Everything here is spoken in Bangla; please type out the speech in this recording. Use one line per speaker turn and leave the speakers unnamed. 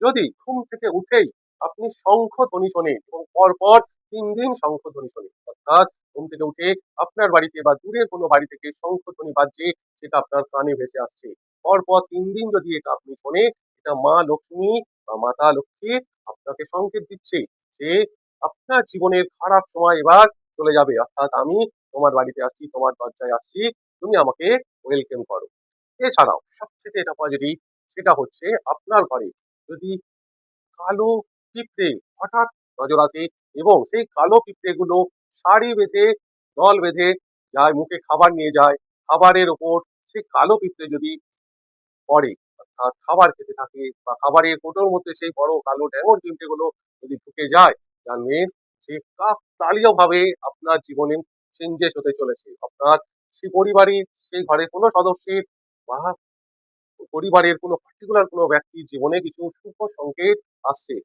যদি ঘুম থেকে উঠেই আপনি শঙ্খধ্বনি শোনেন এবং পরপর 3 দিন শঙ্খধ্বনি শোনেন, অর্থাৎ ঘুম থেকে উঠে আপনার বাড়িতে বা দূরের কোনো বাড়ি থেকে শঙ্খধ্বনি বাজছে, সেটা আপনার কানে ভেসে আসছে, পরপর 3 দিন যদি এটা আপনি শোনেন, এটা মা লক্ষ্মী বা মাতা লক্ষ্মী আপনাকে সংকেত দিচ্ছে যে আপনার জীবনের খারাপ সময় এবার চলে যাবে, অর্থাৎ আমি তোমার বাড়িতে আসছি, তোমার দরজায় আসছি, তুমি আমাকে ওয়েলকাম করো। এছাড়াও সবথেকে এটা পজিটিভ, সেটা হচ্ছে আপনার ঘরে যদি কালো পিঁপড়ে হঠাৎ নজর আসে এবং সেই কালো পিঁপড়েগুলো সারি বেঁধে দল বেঁধে যায়, মুখে খাবার নিয়ে যায়, খাবারের ওপর সেই কালো পিঁপড়ে যদি পড়ে, অর্থাৎ খাবার খেতে থাকে বা খাবারের কোটোর মধ্যে সেই বড় কালো ড্যাঙর পিঁপড়েগুলো যদি ঢুকে যায়, জানবেন সে কাকতালীয় ভাবে আপনার জীবনে চেঞ্জেস হতে চলেছে। আপনার সেই পরিবারের সেই ঘরে কোনো সদস্যের বা পরিবারের কোনো পার্টিকুলার কোনো ব্যক্তির জীবনে কিছু শুভ সংকেত আসছে,